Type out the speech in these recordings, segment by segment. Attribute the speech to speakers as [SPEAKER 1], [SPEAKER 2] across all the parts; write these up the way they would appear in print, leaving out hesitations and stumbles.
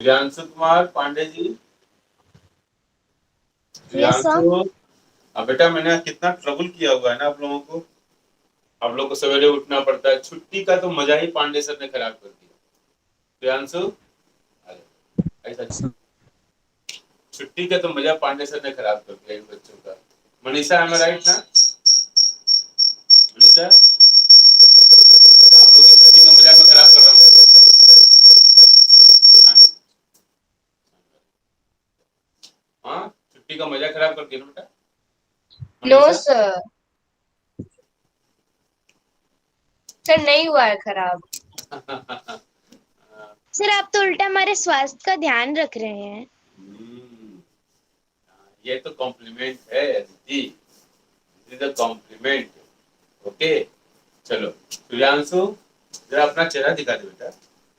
[SPEAKER 1] Priyanshu Kumar Pandey ji.
[SPEAKER 2] Yes sir.
[SPEAKER 1] Priyanshu, अब बेटा मैंने कितना ट्रबल किया हुआ है ना आप लोगों को। आप लोग को सवेरे उठना पड़ता है, छुट्टी का तो मजा ही पांडे सर ने खराब कर दिया। प्रियांशु, अरे, ऐसा छुट्टी का तो मजा पांडे सर ने खराब कर दिया इन बच्चों का। मनीषा, एम आई राइट ना? मनीषा, आप लोग की छुट्टी का मजा मैं खराब कर रहा हूँ। हाँ, छुट्टी का मजा खराब कर दिया ना बेटा
[SPEAKER 2] नो
[SPEAKER 1] मनीषा।
[SPEAKER 2] सर। सर नहीं हुआ है खराब। सर आप तो उल्टा हमारे स्वास्थ्य का ध्यान रख रहे हैं।
[SPEAKER 1] ये तो कॉम्प्लीमेंट है Aditi, this is compliment. Okay, चलो प्रियांशु, जरा अपना चेहरा दिखा दे बेटा।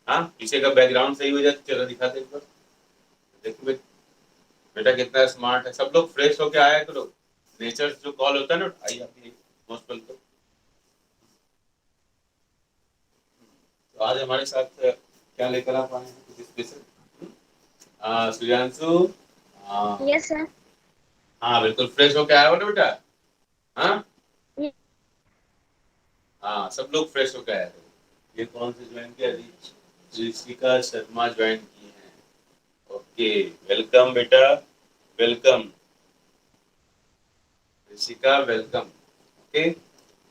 [SPEAKER 1] हाँ, पीछे का बैकग्राउंड सही हो जाए तो चेहरा दिखा दे एक बार। देखो बेटा कितना स्मार्ट है। सब लोग फ्रेश होके आया करो। नेचर जो कॉल होता है ना, आइए आप मोस्ट वेलकम। तो आज हमारे साथ क्या लेकर आप आए हैं, कुछ स्पेशल? सूर्यांशु, हाँ।
[SPEAKER 2] Yes sir.
[SPEAKER 1] हाँ, बिल्कुल फ्रेश होके आया हो ना बेटा। हाँ हाँ, सब लोग फ्रेश होके आए थे। ये कौन से ज्वाइन किया? ऋषिका शर्मा ज्वाइन की हैं। ओके, वेलकम बेटा, वेलकम ऋषिका, वेलकम। ओके,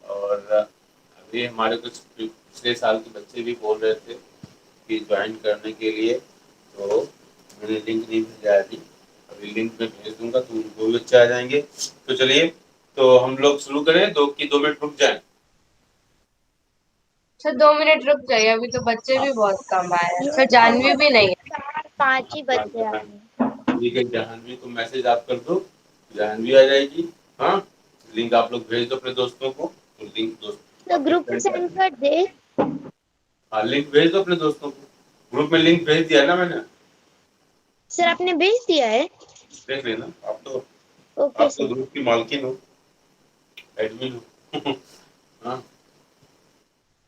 [SPEAKER 1] और अभी हमारे कुछ पिछले साल के बच्चे भी बोल रहे थे कि ज्वाइन करने के लिए, तो मैंने लिंक नहीं भेजा है अभी। अभी लिंक में भेज दूंगा तो उनको भी बच्चे आ जाएंगे। तो चलिए, तो हम लोग शुरू करें। 2 मिनट रुक जाए।
[SPEAKER 2] सर 2 मिनट रुक जाइए, अभी तो बच्चे भी बहुत कम आए हैं सर, जानवी भी नहीं है। 5 ही बच्चे आए हैं।
[SPEAKER 1] ठीक है, जाह्नवी को मैसेज आप कर दो, जाह्नवी आ जाएगी। हाँ, लिंक आप लोग भेज दो अपने दोस्तों को। तो लिंक दोस्त
[SPEAKER 2] तो
[SPEAKER 1] आपके
[SPEAKER 2] ग्रुप में
[SPEAKER 1] फ्रेंड आ
[SPEAKER 2] सेंड
[SPEAKER 1] जाएंगे।
[SPEAKER 2] कर दे।
[SPEAKER 1] हाँ, लिंक भेज दो अपने दोस्तों को। ग्रुप में लिंक भेज दिया ना मैंने,
[SPEAKER 2] सर आपने भेज दिया है।
[SPEAKER 1] देख लेना। आप तो
[SPEAKER 2] ओके
[SPEAKER 1] आप तो
[SPEAKER 2] सर।
[SPEAKER 1] ग्रुप की मालकिन हो, एडमिन हो। हाँ,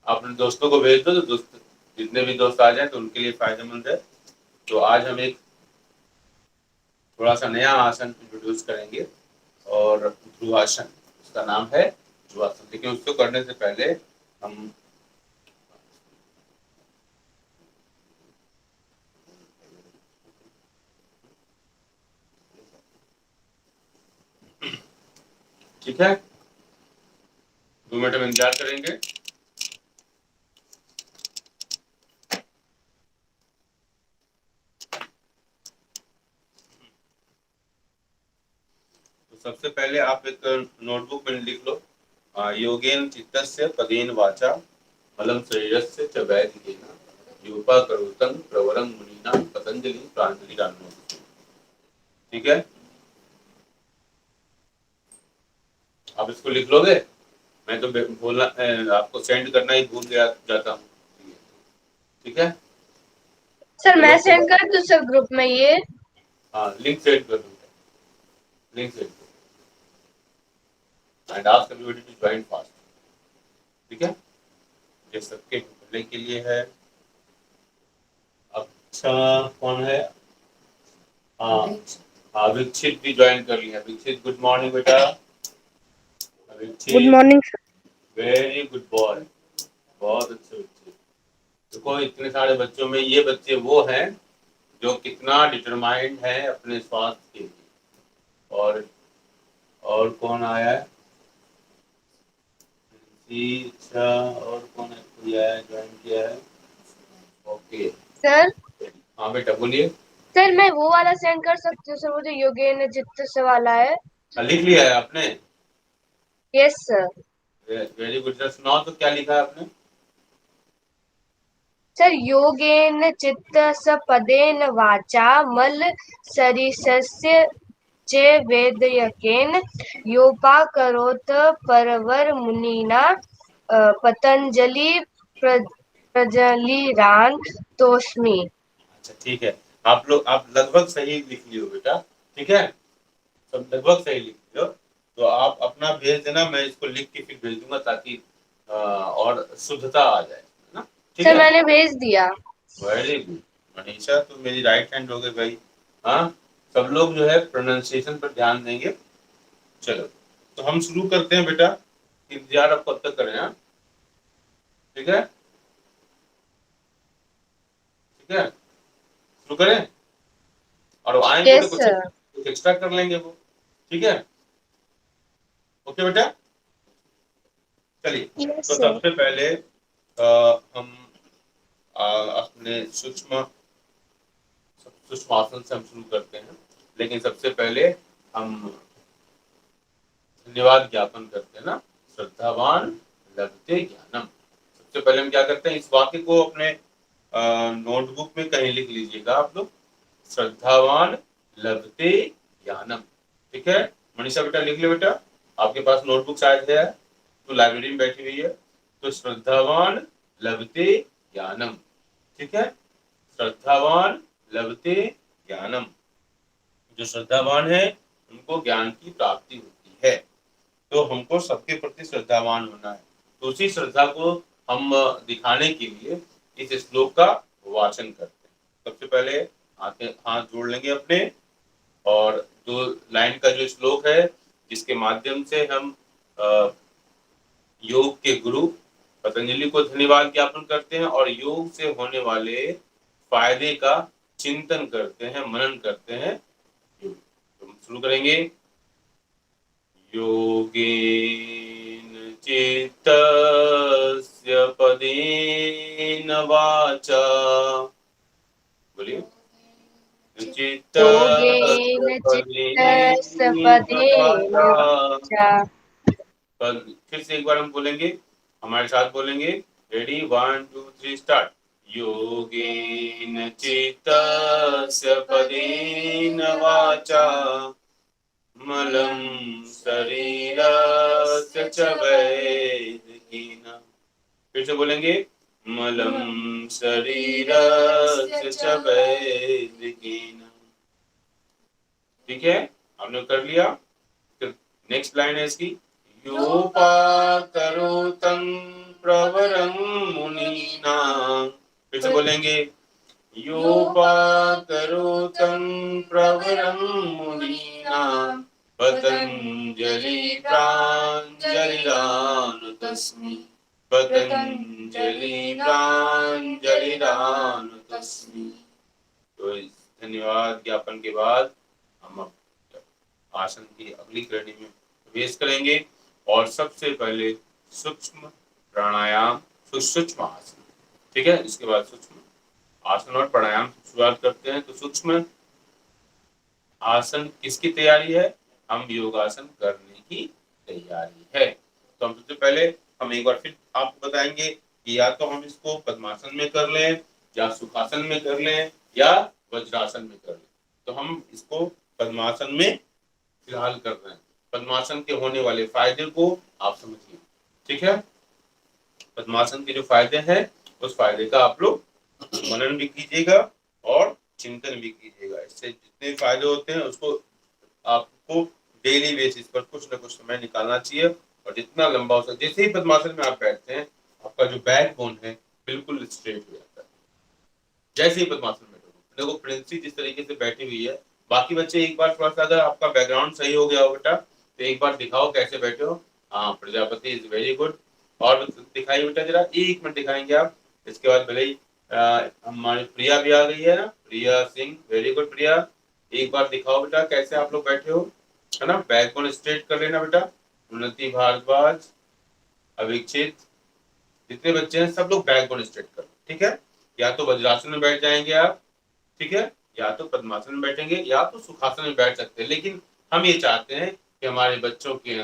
[SPEAKER 1] अपने दोस्तों को भेज दो, तो दोस्त जितने भी दोस्त आ जाए तो उनके लिए फायदेमंद है। तो आज हम एक थोड़ा सा नया आसन इंट्रोड्यूस करेंगे, और ध्रुवासन, उसका नाम है ध्रुवासन। लेकिन उसको करने से पहले हम ठीक है, 2 मिनट हम इंतजार करेंगे। तो सबसे पहले आप एक नोटबुक में लिख लो, योगेन चित्तस्य पदेन वाचा मलं शरीरस्य च वैदिकेन योपाकरोतं प्रवरं मुनीनां पतंजलि प्रांजलिराननोति। ठीक है, आप इसको लिख लोगे? मैं तो बोलना आपको सेंड करना ही भूल गया जाता हूँ। ठीक है,
[SPEAKER 2] सर
[SPEAKER 1] चलो
[SPEAKER 2] मैं
[SPEAKER 1] तो,
[SPEAKER 2] सेंड कर दूं सर ग्रुप में ये।
[SPEAKER 1] हाँ लिंक सेंड कर दूंगा, link send and ask everybody to join fast. ठीक है, ये सबके भले के लिए है। अच्छा, कौन है? हाँ, अभिक्षित भी ज्वाइन कर लिया। अभिक्षित, गुड मॉर्निंग बेटा।
[SPEAKER 3] Good
[SPEAKER 1] Abhikshit,
[SPEAKER 3] morning sir.
[SPEAKER 1] Very good boy, बहुत अच्छे बच्चे। देखो, इतने सारे बच्चों में ये बच्चे वो हैं जो कितना डिटरमाइंड है अपने स्वास्थ्य के लिए। और कौन आया है? अच्छा, और कौन है, कोई आया ज्वाइन किया है? ओके,
[SPEAKER 2] सर
[SPEAKER 1] हाँ बेटा बोलिए।
[SPEAKER 2] सर मैं वो वाला सेंड कर सकती हूँ सर, वो जो योगेन चित्त से वाला है।
[SPEAKER 1] लिख लिया है आपने?
[SPEAKER 2] Yes sir.
[SPEAKER 1] Very good sir, सुनाओ तो क्या लिखा है आपने?
[SPEAKER 2] सर योगेन चित्त पदेन वाचा मल सरिसस्य च वेदयकेन योपाकरोत परवर मुनिना पतंजलि प्रजलिरान तोस्मि।
[SPEAKER 1] अच्छा ठीक है, आप लगभग सही लिख लियो बेटा। ठीक है, सब लगभग सही लिख लियो। तो आप अपना भेज देना, मैं इसको लिख के फिर भेज दूंगा, ताकि और शुद्धता आ जाए, है ना? ठीक
[SPEAKER 2] सर
[SPEAKER 1] है,
[SPEAKER 2] मैंने भेज दिया।
[SPEAKER 1] वेरी गुड, मनीषा तो मेरी राइट हैंड हो गई भाई। हाँ, सब लोग जो है प्रोनाउंसिएशन पर ध्यान देंगे। चलो तो हम शुरू करते हैं बेटा, इंतजार आप कब तक करें। हाँ ठीक है, ठीक है, शुरू करें। और आएंगे तो
[SPEAKER 2] यस
[SPEAKER 1] कुछ
[SPEAKER 2] सर।
[SPEAKER 1] कुछ एक्स्ट्रा कर लेंगे वो। ठीक है, ओके बेटा। चलिए,
[SPEAKER 2] यस
[SPEAKER 1] तो
[SPEAKER 2] सर।
[SPEAKER 1] सबसे पहले हम अपने सूक्ष्म आसन से हम शुरू करते हैं। लेकिन सबसे पहले हम धन्यवाद ज्ञापन करते हैं ना, श्रद्धावान लभते ज्ञानम। सबसे पहले हम क्या करते हैं, इस वाक्य को अपने नोटबुक में कहीं लिख लीजिएगा आप लोग, श्रद्धावान लभते ज्ञानम। ठीक है, मनीषा बेटा लिख ले बेटा, आपके पास नोटबुक शायद है तो लाइब्रेरी में बैठी हुई है। तो श्रद्धावान लभते ज्ञानम। ठीक है, श्रद्धावान लभते ज्ञानम। जो श्रद्धावान है उनको ज्ञान की प्राप्ति होती है। तो हमको सबके प्रति श्रद्धावान होना है। तो उसी श्रद्धा को हम दिखाने के लिए इस श्लोक का वाचन करते हैं। सबसे पहले हाथ जोड़ लेंगे अपने, और जो लाइन का जो श्लोक है जिसके माध्यम से हम योग के गुरु पतंजलि को धन्यवाद ज्ञापन करते हैं और योग से होने वाले फायदे का चिंतन करते हैं, मनन करते हैं। तो हम शुरू करेंगे। योगेन चित्तस्य पदेन वाचा, बोलिए, चित्तस्य
[SPEAKER 2] योगेन चित्तस्य
[SPEAKER 1] पदेन
[SPEAKER 2] पदेन
[SPEAKER 1] वाचा।
[SPEAKER 2] वाचा।
[SPEAKER 1] फिर से एक बार हम बोलेंगे, हमारे साथ बोलेंगे। Ready, 1 2 3 start. योगेन चित्तस्य पदेन वाचा मलं शरीरस्य च वैदिकीन। फिर से बोलेंगे, मलं शरीरस्य च वैदिकीन। ठीक है, आपने कर लिया। नेक्स्ट लाइन है इसकी, योपाकरोतं प्रवरं मुनीनां। फिर से बोलेंगे, योपाकरोतं प्रवरं मुनीनां पतंजलि प्राञ्जलिरानुतस्मि, पतंजलि प्राञ्जलिरानुतस्मि। तो इस धन्यवाद ज्ञापन के बाद हम आसन की अगली श्रेणी में प्रवेश करेंगे। और सबसे पहले सूक्ष्म प्राणायाम, सूक्ष्म आसन। ठीक है, इसके बाद सूक्ष्म आसन और प्राणायाम की शुरुआत करते हैं। तो सूक्ष्म आसन किसकी तैयारी है? हम योगासन करने की तैयारी है। तो हम सबसे पहले हम एक बार फिर आपको बताएंगे कि या तो हम इसको पद्मासन में कर लें, या सुखासन में कर लें, या वज्रासन में कर लें। तो हम इसको पद्मासन में फिलहाल कर रहे हैं। पद्मासन के होने वाले फायदे को आप समझिए। ठीक है, पद्मासन के जो फायदे हैं उस फायदे का आप लोग मनन भी कीजिएगा और चिंतन भी कीजिएगा। इससे जितने फायदे होते हैं उसको आपको डेली बेसिस पर कुछ ना कुछ समय निकालना चाहिए। और जितना लंबा हो सके, जैसे ही पद्मासन में आप बैठते हैं आपका जो बैक बोन है बिल्कुल स्ट्रेट हो जाता है। जैसे ही पद्मासन में देखो प्रिंसी जिस तरीके से बैठी हुई है। बाकी बच्चे एक बार थोड़ा सा अगर आपका बैकग्राउंड सही हो गया हो बेटा तो एक बार दिखाओ कैसे बैठे हो। हाँ, प्रजापति इज वेरी गुड। और दिखाइए बेटा जरा, 1 मिनट दिखाएंगे आप। इसके बाद भले ही हमारी प्रिया भी आ गई है ना, प्रिया सिंह, वेरी गुड प्रिया। एक बार दिखाओ बेटा कैसे आप लोग बैठे हो, है ना। बैकबोन स्ट्रेट कर लेना बेटा। उन्नति भारद्वाज, अभिक्षित, जितने बच्चे हैं सब लोग बैकबोन स्ट्रेट करो। ठीक है, या तो वज्रासन में बैठ जाएंगे आप, ठीक है, या तो पद्मासन में बैठेंगे, या तो सुखासन में बैठ सकते हैं। लेकिन हम ये चाहते हैं कि हमारे बच्चों के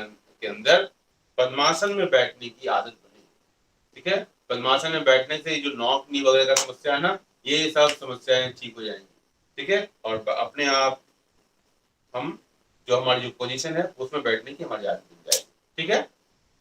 [SPEAKER 1] अंदर पद्मासन में बैठने की आदत बने। ठीक है, पद्मासन में बैठने से जो नॉक नी वगैरह का समस्या है ना, ये सब समस्याएं ठीक हो जाएंगी। ठीक है, और अपने आप हम जो हमारी जो पोजीशन है उसमें बैठने की हमारी आदत बन जाएगी। ठीक है,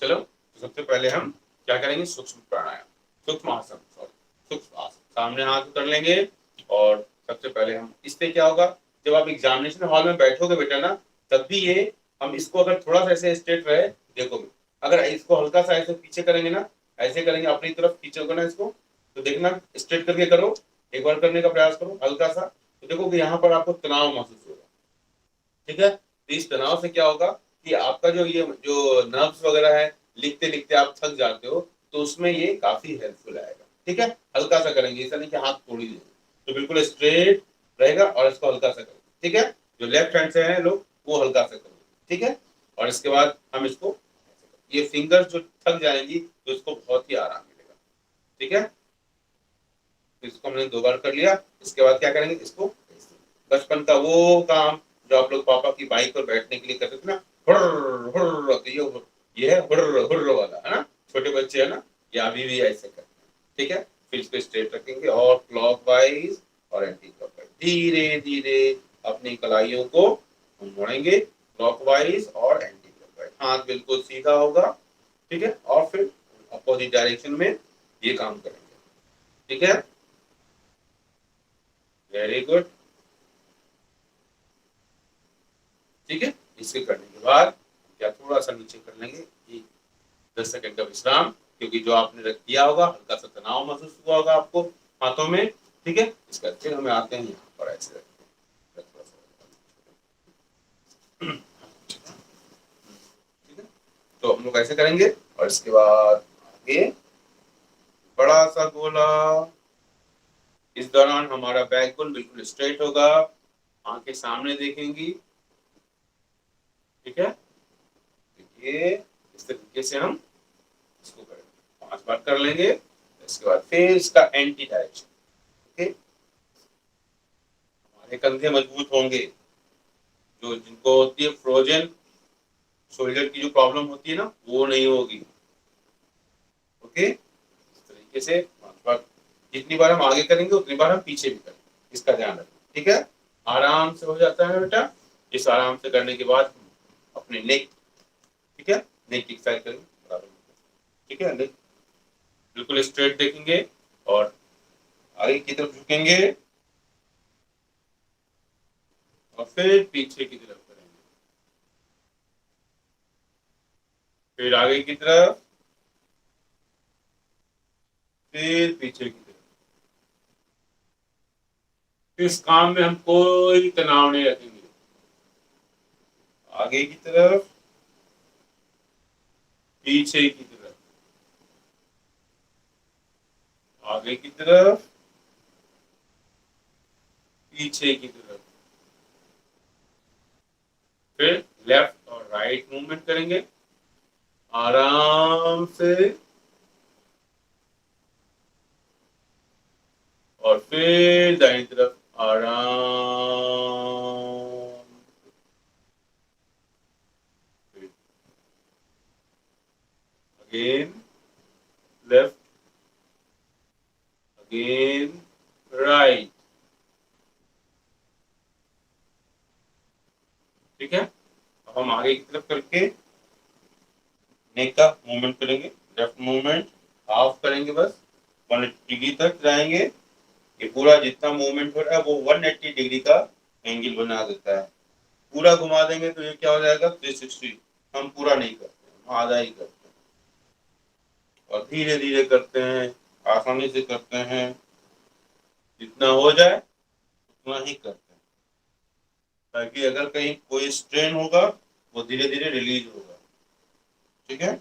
[SPEAKER 1] चलो तो सबसे पहले हम क्या करेंगे, सूक्ष्म प्राणायाम, सूक्ष्म आसन, सॉरी सूक्ष्म आसन। सामने हाथ कर लेंगे और सबसे पहले हम इससे क्या होगा, जब आप एग्जामिनेशन हॉल में बैठोगे बेटा ना, तब भी ये हम इसको अगर थोड़ा सा ऐसे स्ट्रेट रहे, देखोगे अगर इसको हल्का सा ऐसे पीछे करेंगे ना, ऐसे करेंगे अपनी तरफ खींचोगे ना इसको, तो देखना स्ट्रेट करके करो एक बार करने का प्रयास करो हल्का सा, तो देखो कि यहाँ पर आपको तनाव महसूस होगा। ठीक है, तो इस तनाव से क्या होगा कि आपका जो ये जो नर्व्स वगैरह है, लिखते लिखते आप थक जाते हो, तो उसमें ये काफी हेल्पफुल आएगा। ठीक है, हल्का सा करेंगे, ऐसा नहीं कि हाथ तोड़ ही देंगे, तो बिल्कुल स्ट्रेट रहेगा और इसको हल्का सा करेंगे। ठीक है, जो लेफ्ट हैंड से है लोग वो हल्का सा करेंगे। ठीक है, और इसके बाद हम इसको, ये फिंगर्स जो थक जाएंगी तो इसको बहुत ही आराम मिलेगा। ठीक है, इसको हमने 2 बार कर लिया। इसके बाद क्या करेंगे, इसको बचपन का वो काम जो आप लोग पापा की बाइक पर बैठने के लिए करते थे ना, हुर्र हुर्र, तो ये है हुर्र हुर्र वाला, है ना, छोटे बच्चे है ना, ये अभी भी ऐसे करते हैं। ठीक है, फिर इसको स्ट्रेट रखेंगे और क्लॉकवाइज और एंटी क्लॉकवाइज धीरे धीरे अपनी कलाइयों को हम मोड़ेंगे, क्लॉकवाइज और एंटी क्लॉकवाइज, हाथ बिल्कुल सीधा होगा। ठीक है, और फिर अपोजिट डायरेक्शन में ये काम करेंगे। ठीक है, वेरी गुड। ठीक है, इसके करने के बाद क्या थोड़ा सा नीचे कर लेंगे, 10 सेकंड का विश्राम, क्योंकि जो आपने रख दिया होगा हल्का सा तनाव महसूस हुआ होगा आपको हाथों में। ठीक है, इसका फिर हमें आते हैं यहाँ पर ऐसे रखते हैं थोड़ा सा। ठीक है, तो हम लोग ऐसे करेंगे और इसके बाद आगे बड़ा सा गोला। इस दौरान हमारा बैकबोन बिल्कुल स्ट्रेट होगा, आंखें सामने देखेंगी। ठीक है, देखिए इस तरीके से हम इसको करेंगे, 5 बार कर लेंगे। इसके बाद फिर इसका एंटी डायरेक्शन। ओके, हमारे कंधे मजबूत होंगे, जो जिनको होती है फ्रोजन शोल्डर की जो प्रॉब्लम होती है ना, वो नहीं होगी। ओके, इस तरीके से 5 बार, जितनी बार हम आगे करेंगे उतनी बार हम पीछे भी करेंगे, इसका ध्यान रखें। ठीक है, आराम से हो जाता है बेटा। इस आराम से करने के बाद अपने नेक, ठीक है, नेक की एक्सरसाइज करेंगे बराबर। ठीक है, नेक बिल्कुल स्ट्रेट देखेंगे और आगे की तरफ झुकेंगे और फिर पीछे की तरफ करेंगे, फिर आगे की तरफ, फिर पीछे की तरफ। इस काम में हम कोई तनाव नहीं रखेंगे। आगे की तरफ, पीछे की तरफ, आगे की तरफ, पीछे की तरफ, फिर लेफ्ट और राइट मूवमेंट करेंगे आराम से, और फिर दाहिनी तरफ आराम, अगेन लेफ्ट, अगेन राइट। ठीक है, अब हम आगे की तरफ करके नेक का मूवमेंट करेंगे, लेफ्ट मूवमेंट हाफ करेंगे, बस 180 डिग्री तक जाएंगे। ये पूरा जितना मूवमेंट हो रहा है वो 180 डिग्री का एंगल बना देता है। पूरा घुमा देंगे तो ये क्या हो जाएगा 360। हम पूरा नहीं करते, हम आधा ही करते हैं और धीरे धीरे करते हैं, आसानी से करते हैं, जितना हो जाए उतना ही करते हैं, ताकि अगर कहीं कोई स्ट्रेन होगा वो धीरे धीरे रिलीज होगा। ठीक है,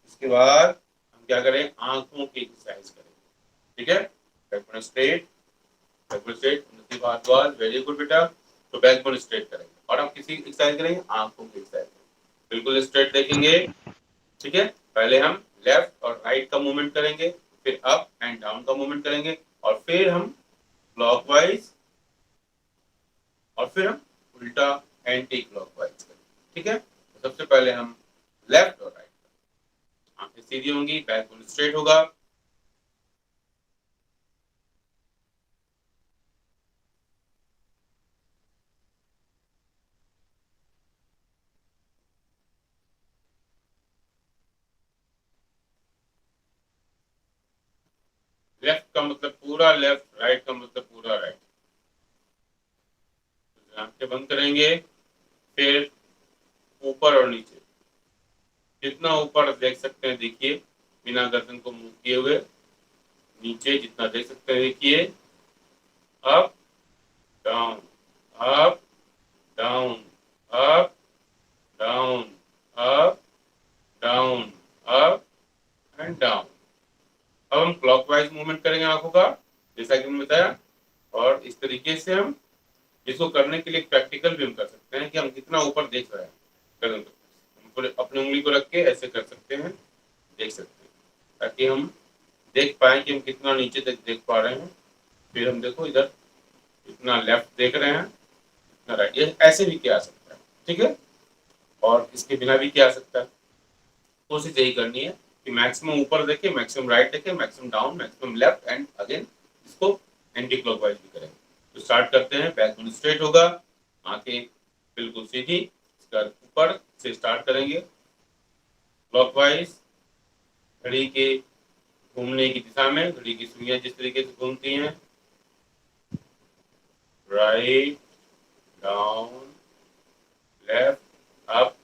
[SPEAKER 1] इसके बाद हम क्या करें, आंखों की एक्सरसाइज करें। ठीक है, बैकबोन स्ट्रेट, बैकबोन स्ट्रेट, उन्नति भारद्वाज, वेरी गुड बेटा। तो बैकबोन स्ट्रेट करेंगे और हम किसी एक्सरसाइज करेंगे, आंखों की एक्सरसाइज, बिल्कुल स्ट्रेट देखेंगे। ठीक है, पहले हम लेफ्ट और राइट का मूवमेंट करेंगे, फिर अप एंड डाउन का मूवमेंट करेंगे, और फिर हम क्लॉकवाइज, और फिर हम उल्टा एंटी क्लॉकवाइज करेंगे। ठीक है, तो सबसे पहले हम लेफ्ट और राइट, आंखें सीधी होंगी, बैकबोन स्ट्रेट होगा। लेफ्ट का मतलब पूरा लेफ्ट, राइट का मतलब पूरा राइट। आंखें बंद करेंगे, फिर ऊपर और नीचे, जितना ऊपर देख सकते हैं देखिए, बिना गर्दन को मूव किए हुए, नीचे जितना देख सकते हैं देखिए, up down, up down, up down, up down, up and down. अब हम क्लॉकवाइज मूवमेंट करेंगे आंखों का, जैसा कि मैंने बताया। और इस तरीके से हम इसको करने के लिए प्रैक्टिकल भी हम कर सकते हैं कि हम कितना ऊपर देख रहे हैं। हम पूरे अपनी उंगली को रख के ऐसे कर सकते हैं, देख सकते हैं, ताकि हम देख पाए कि हम कितना नीचे तक देख पा रहे हैं। फिर हम देखो इधर इतना लेफ्ट देख रहे हैं, इतना राइट, ये ऐसे भी किया जा सकता है। ठीक है, और इसके बिना भी किया जा सकता है। कोशिश यही करनी है कि मैक्सिमम ऊपर देखे, मैक्सिमम राइट देखे, maximum down, maximum left, and again इसको एंटी क्लॉकवाइज भी करें। तो स्टार्ट करते हैं। बैकबोन स्ट्रेट होगा, आंखें बिल्कुल सीधी, इसका ऊपर से स्टार्ट करेंगे क्लॉकवाइज। घड़ी के घूमने की दिशा में घड़ी की सुइयां जिस तरीके से घूमती हैं, राइट, डाउन, लेफ्ट, अप,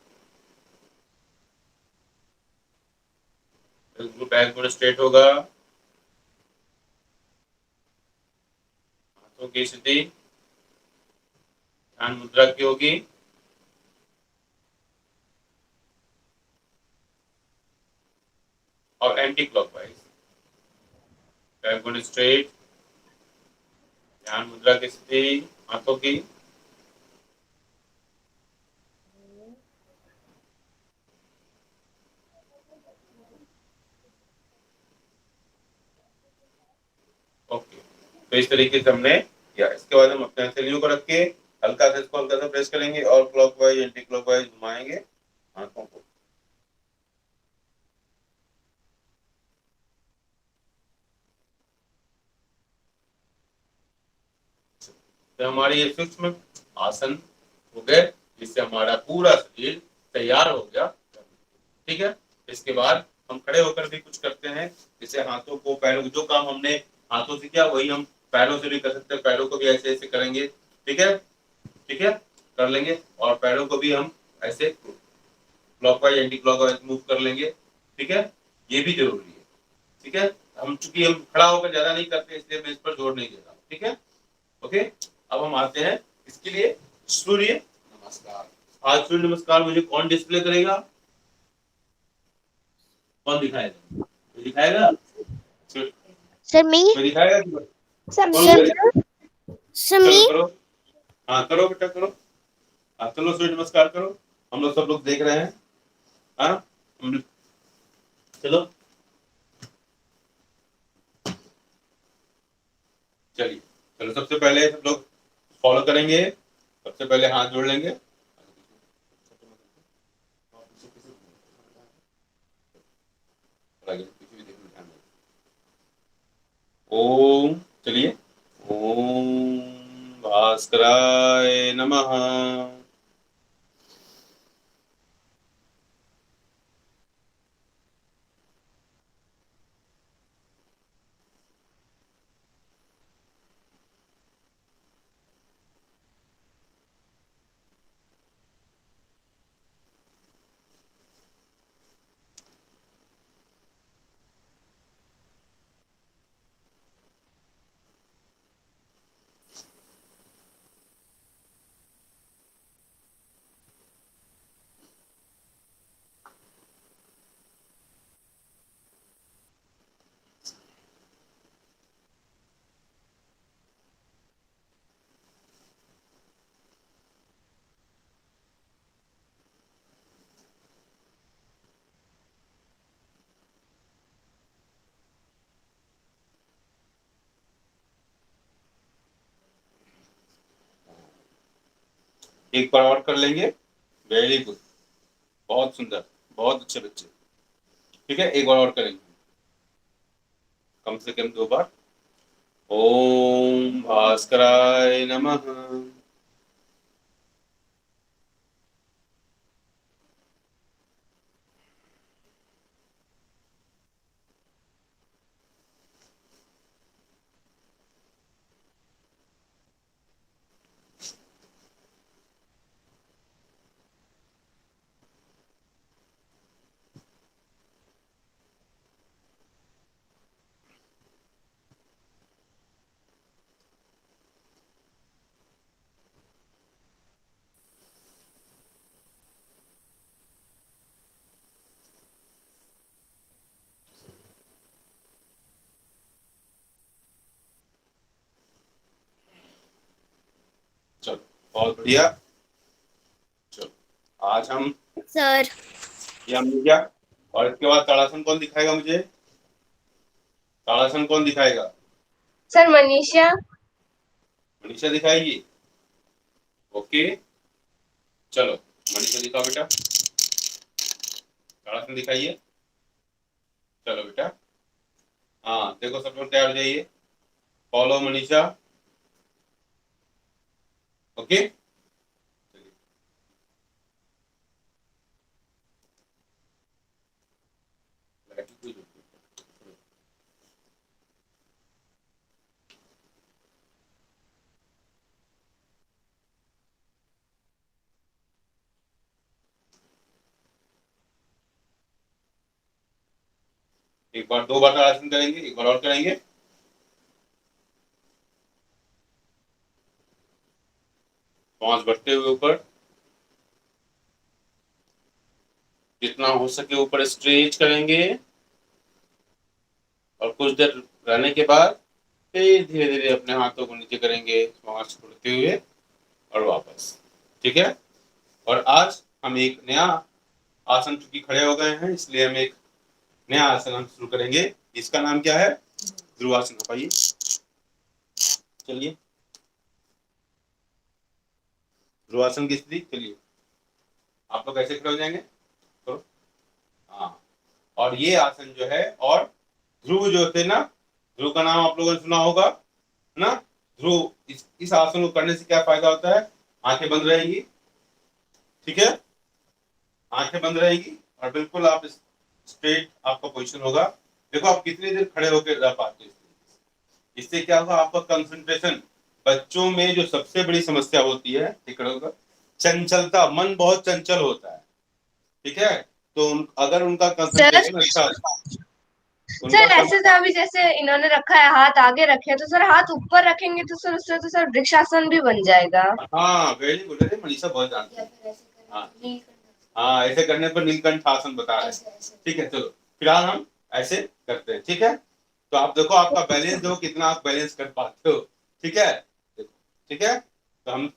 [SPEAKER 1] बिल्कुल बैकबोन स्ट्रेट होगा, हाथों की स्थिति ध्यान मुद्रा की होगी। और एंटी क्लॉकवाइज, बैकबोन स्ट्रेट, ध्यान मुद्रा की स्थिति हाथों की। ओके, तो इस तरीके से हमने किया। इसके बाद हम अपने हथेलियों को रख के हल्का से इसको हल्का सा प्रेस करेंगे और क्लॉकवाइज एंटी क्लॉकवाइज घुमाएंगे हाथों को। तो हमारे ये सूक्ष्म आसन हो गए, जिससे हमारा पूरा शरीर तैयार हो गया। ठीक है, इसके बाद हम खड़े होकर भी कुछ करते हैं, जैसे हाथों को पैरों को, जो काम हमने हाथों से किया वही हम पैरों से भी कर सकते हैं। पैरों को भी ऐसे ऐसे करेंगे। ठीक है, ठीक है, कर लेंगे। और पैरों को भी हम ऐसे क्लॉकवाइज एंटी क्लॉकवाइज मूव कर लेंगे। ठीक है, ये भी जरूरी है। ठीक है, हम चूंकि हम खड़ा होकर ज्यादा नहीं करते, इसलिए मैं इस पर जोर नहीं दे रहा हूँ। ठीक है, ओके। अब हम आते हैं इसके लिए सूर्य नमस्कार। आज सूर्य नमस्कार मुझे कौन डिस्प्ले करेगा, कौन दिखाएगा, कोई दिखाएगा?
[SPEAKER 2] सर मी
[SPEAKER 1] कोई दिखाएगा? कौन
[SPEAKER 2] सर
[SPEAKER 1] करेगा?
[SPEAKER 2] सर
[SPEAKER 1] चलो
[SPEAKER 2] मी
[SPEAKER 1] करो। हाँ करो बेटा, करो। हाँ चलो, सूर्य नमस्कार करो। हम लोग सब लोग देख रहे हैं। हाँ, चलो चलिए, चलो सबसे पहले सब लोग फॉलो करेंगे। सबसे पहले हाथ जोड़ लेंगे। ओम, चलिए, ओम भास्कराय नमः। एक बार और कर लेंगे। वेरी गुड, बहुत सुंदर, बहुत अच्छे बच्चे। ठीक है, एक बार और करेंगे, कम से कम 2 बार। ओम भास्कराय नमः। बहुत बढ़िया। चलो आज हम
[SPEAKER 2] सर
[SPEAKER 1] ये हमने किया, और इसके बाद ताड़ासन कौन दिखाएगा मुझे? ताड़ासन कौन दिखाएगा?
[SPEAKER 2] सर मनीषा।
[SPEAKER 1] मनीषा दिखाएगी। ओके, चलो मनीषा दिखाओ बेटा, ताड़ासन दिखाइए। चलो बेटा, हाँ देखो सब लोग तैयार हो जाइए, फॉलो मनीषा। ओके, एक बार, दो बार ताड़ासन करेंगे, एक बार और करेंगे। पांच बढ़ते हुए ऊपर, जितना हो सके ऊपर स्ट्रेच करेंगे, और कुछ देर रहने के बाद फिर धीरे धीरे अपने हाथों को नीचे करेंगे, श्वास छोड़ते हुए, और वापस। ठीक है। और आज हम एक नया आसन, चूंकि खड़े हो गए हैं इसलिए हम एक नया आसन हम शुरू करेंगे। इसका नाम क्या है? ध्रुवासन। पाइए, चलिए ध्रुवासन की स्थिति। चलिए आप लोग कैसे खड़े हो जाएंगे तो, हाँ। और ये आसन जो है, और ध्रुव जो थे ना, ध्रुव का नाम आप लोगों ने सुना होगा ना। ध्रुव, इस आसन को करने से क्या फायदा होता है? आंखें बंद रहेंगी, ठीक है, आंखें बंद रहेगी, और बिल्कुल आप स्ट्रेट आपका पोजीशन होगा। देखो आप कितनी देर खड़े होकर रह पाते हैं। इससे क्या होगा, आपका कंसंट्रेशन, बच्चों में जो सबसे बड़ी समस्या होती है, ठीक है, चंचलता, मन बहुत चंचल होता है, ठीक है। तो अगर उनका
[SPEAKER 2] सर
[SPEAKER 1] कंसंट्रेशन अच्छा, उनका
[SPEAKER 2] सर ऐसे तो अभी जैसे इन्होंने रखा है, हाथ आगे रखे हैं, तो सर हाथ ऊपर रखेंगे तो सर उससे तो सर वृक्षासन भी बन जाएगा।
[SPEAKER 1] हाँ वेरी गुड, अरे मनीषा बहुत जानती है। हाँ हाँ, ऐसे करने पर नीलकंठ आसन बता रहे हैं। ठीक है, चलो फिलहाल हम ऐसे करते हैं, ठीक है। तो आप देखो आपका बैलेंस देखो कितना आप बैलेंस कर पाते हो, ठीक है। देखो, ठीक है, तो हम,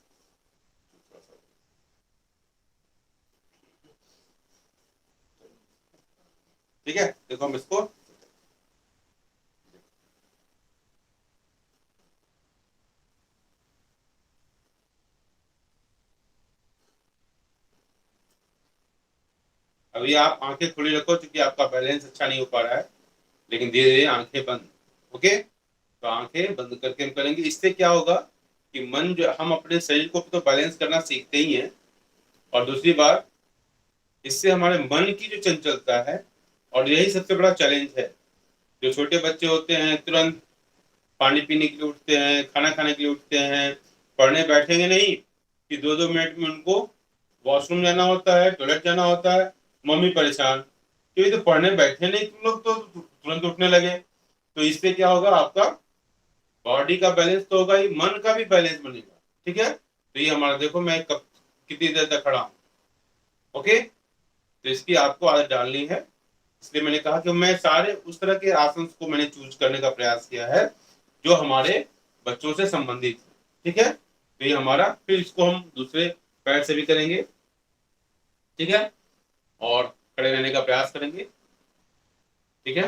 [SPEAKER 1] ठीक है, देखो हम इसको, अभी आप आंखें खुली रखो क्योंकि आपका बैलेंस अच्छा नहीं हो पा रहा है, लेकिन धीरे धीरे आंखें बंद। ओके, तो आंखें बंद करके हम करेंगे। इससे क्या होगा कि मन जो, हम अपने शरीर को तो बैलेंस करना सीखते ही हैं, और दूसरी बात, इससे हमारे मन की जो चंचलता है, और यही सबसे बड़ा चैलेंज है। जो छोटे बच्चे होते हैं तुरंत पानी पीने के लिए उठते हैं, खाना खाने के लिए उठते हैं, पढ़ने बैठेंगे नहीं कि 2-2 मिनट में उनको वॉशरूम जाना होता है, टॉयलेट जाना होता है, मम्मी परेशान कि तो पढ़ने बैठे नहीं तुम लोग तो तुरंत उठने लगे। तो इससे क्या होगा, आपका बॉडी का बैलेंस तो होगा ही, मन का भी बैलेंस बनेगा, ठीक है। तो ये हमारा देखो, मैं कब कितनी देर तक खड़ा हूँ। ओके, तो इसकी आपको आदत डालनी है। इसलिए मैंने कहा कि मैं सारे उस तरह के आसन को मैंने चूज करने का प्रयास किया है जो हमारे बच्चों से संबंधित है, ठीक है। तो ये हमारा, फिर इसको हम दूसरे पैर से भी करेंगे, ठीक है, और खड़े रहने का प्रयास करेंगे, ठीक है,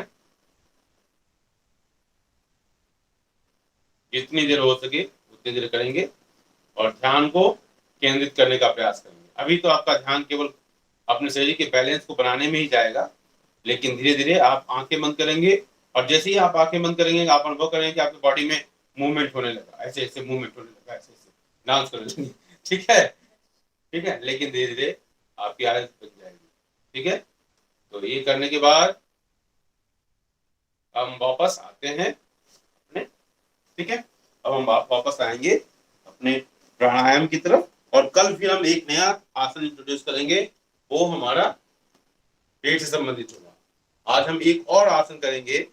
[SPEAKER 1] जितनी देर हो सके उतनी देर करेंगे, और ध्यान को केंद्रित करने का प्रयास करेंगे। अभी तो आपका ध्यान केवल अपने शरीर के बैलेंस को बनाने में ही जाएगा, लेकिन धीरे धीरे आप आंखें बंद करेंगे, और जैसे ही आप आंखें बंद करेंगे आप अनुभव करेंगे कि आपकी बॉडी में मूवमेंट होने लगा, ऐसे ऐसे मूवमेंट होने लगा, ऐसे ऐसे डांस करने लगे, ठीक है, ठीक है, लेकिन धीरे धीरे आपकी आदत बन जाएगी, ठीक है। तो ये करने के बाद हम वापस आते हैं अपने, ठीक है, अब हम वापस आएंगे अपने प्राणायाम की तरफ, और कल फिर हम एक नया आसन इंट्रोड्यूस करेंगे, वो हमारा पेट से संबंधित होगा। आज हम एक और आसन करेंगे,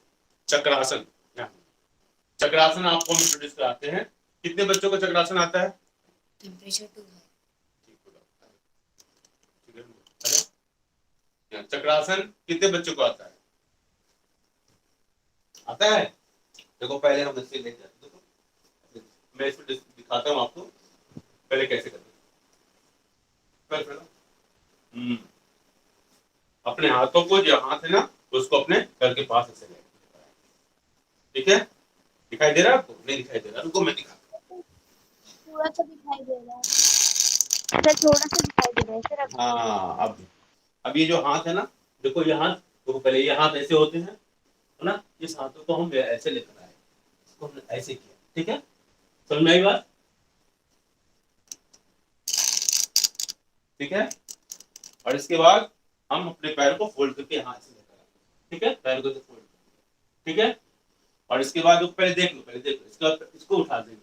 [SPEAKER 1] चक्रासन। चक्रासन आपको हम इंट्रोड्यूस कराते हैं। कितने बच्चों को चक्रासन आता है? टेम्परेचर 2 है। चक्रासन कितने बच्चों को आता है? आता है। देखो पहले हम इससे लेते हैं, देखो मैं इसको दिखाता हूँ आपको, पहले कैसे करते पहले अपने हाथों को, जो हाथ है ना उसको अपने सर के पास ऐसे लेंगे। ठीक है, दिखाई दे रहा है आपको? नहीं दिखाई दे रहा, रुको मैं दिखा।
[SPEAKER 2] थोड़ा सा दिखाई दे रहा है सर, थोड़ा सा दिखाई दे रहा है सर।
[SPEAKER 1] हाँ अब ये जो हाथ है ना, देखो ये हाथ, देखो पहले ये हाथ ऐसे होते हैं, है ना? इस हाथों को हम ऐसे लेकर आए, इसको हमने ऐसे किया। ठीक है, समझ में आई बात? ठीक है, और इसके बाद हम अपने पैर को फोल्ड करके यहाँ ऐसे लेकर आए। ठीक है, पैर को ऐसे फोल्ड। ठीक है, और इसके बाद पहले देख लो, इसके बाद इसको उठा देंगे,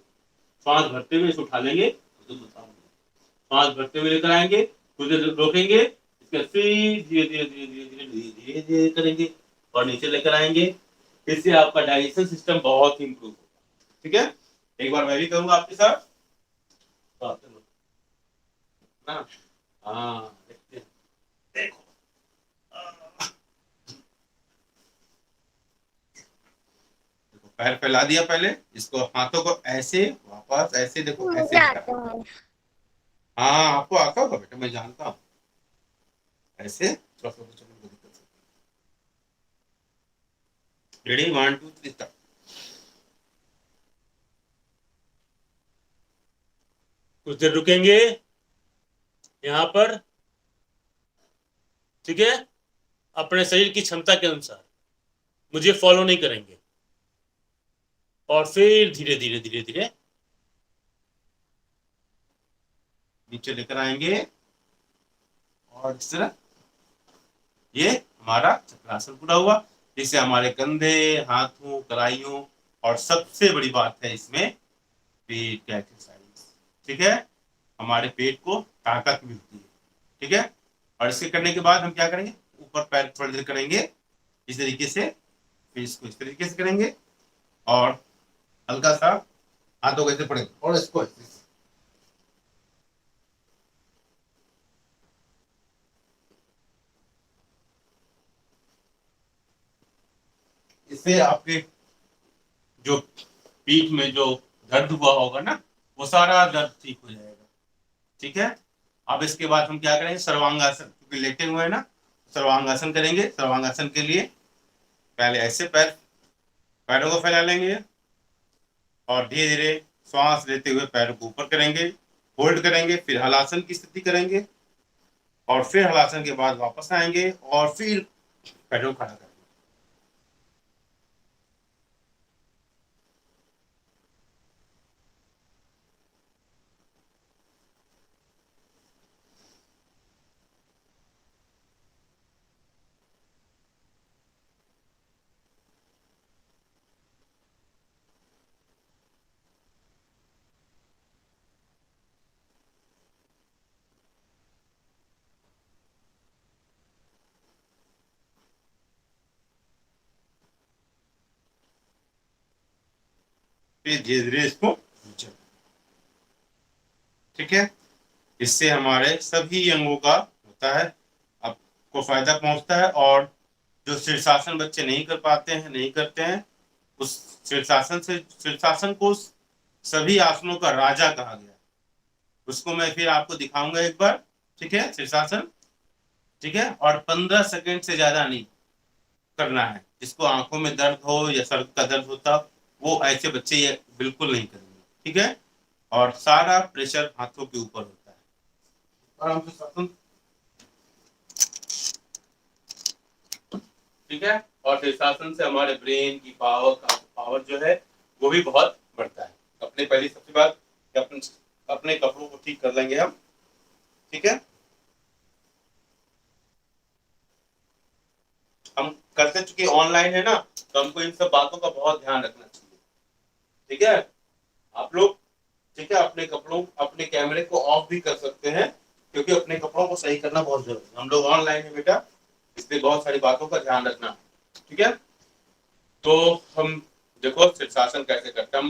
[SPEAKER 1] सांस भरते हुए इसको उठा लेंगे, सांस भरते हुए लेकर आएंगे, कुछ देर रोकेंगे, इसके बाद फिर धीरे धीरे धीरे धीरे धीरे धीरे धीरे धीरे करेंगे और नीचे लेकर आएंगे। इससे आपका डाइजेशन सिस्टम बहुत इंप्रूव होगा। ठीक है, एक बार मैं भी करूंगा आपके साथ। हाँ हाँ, देखते हैं, देखो पैर फैला दिया, पहले इसको हाथों को ऐसे वापस ऐसे, देखो ऐसे दिखा। हाँ आपको आता होगा बेटा, मैं जानता हूँ। ऐसे थोड़ा सा रेडी, 1 2 3 स्टार्ट। कुछ देर रुकेंगे यहाँ पर। ठीक है, अपने शरीर की क्षमता के अनुसार मुझे फॉलो नहीं करेंगे, और फिर धीरे धीरे धीरे धीरे नीचे लेकर आएंगे, और इस तरह ये हमारा चक्रासन पूरा हुआ। जिससे हमारे कंधे, हाथों, कलाइयों, और सबसे बड़ी बात है इसमें पेट का एक्सरसाइज। ठीक है, हमारे पेट को ताकत मिलती है। ठीक है, और इसके करने के बाद हम क्या करेंगे, ऊपर पैर थोड़ी देर करेंगे इस तरीके से, फिर इसको इस तरीके से करेंगे, और हल्का सा हाथों को ऐसे पड़ेंगे, और इसको इससे आपके जो पीठ में जो दर्द हुआ होगा ना, वो सारा दर्द ठीक हो जाएगा। ठीक है, अब इसके बाद हम क्या करेंगे, सर्वांगासन, क्योंकि लेटे हुए हैं ना, सर्वांगासन करेंगे। सर्वांगासन के लिए पहले ऐसे पैरों को फैला लेंगे, और धीरे धीरे श्वास लेते हुए पैरों को ऊपर करेंगे, होल्ड करेंगे, फिर हलासन की स्थिति करेंगे, और फिर हलासन के बाद वापस आएंगे, और फिर पैरों को खड़ा करेंगे। फिर धीरे धीरे इसको नीचे। ठीक है, इससे हमारे सभी अंगों का होता है, आपको फायदा पहुंचता है। और जो शीर्षासन बच्चे नहीं कर पाते हैं, नहीं करते हैं, उस शीर्षासन को सभी आसनों का राजा कहा गया। उसको मैं फिर आपको दिखाऊंगा एक बार। ठीक है, शीर्षासन। ठीक है, और 15 सेकंड से ज्यादा नहीं करना है। जिसको आंखों में दर्द हो या सर का दर्द होता, वो ऐसे बच्चे ये बिल्कुल नहीं करेंगे। ठीक है, और सारा प्रेशर हाथों के ऊपर होता है। आराम से शासन। ठीक है, और शीर्षासन से हमारे ब्रेन की पावर जो है वो भी बहुत बढ़ता है। अपने पहली सबसे बात, अपने कपड़ों को ठीक कर लेंगे हम। ठीक है, हम करते चुके ऑनलाइन है ना, तो हमको इन सब बातों का बहुत ध्यान रखना चाहिए। ठीक है, आप लोग, ठीक है, अपने कैमरे को ऑफ भी कर सकते हैं, क्योंकि अपने कपड़ों को सही करना बहुत जरूरी है। हम लोग ऑनलाइन है बेटा, इसलिए बहुत सारी बातों का ध्यान रखना। ठीक है, तो हम देखो शीर्षासन कैसे करते हैं।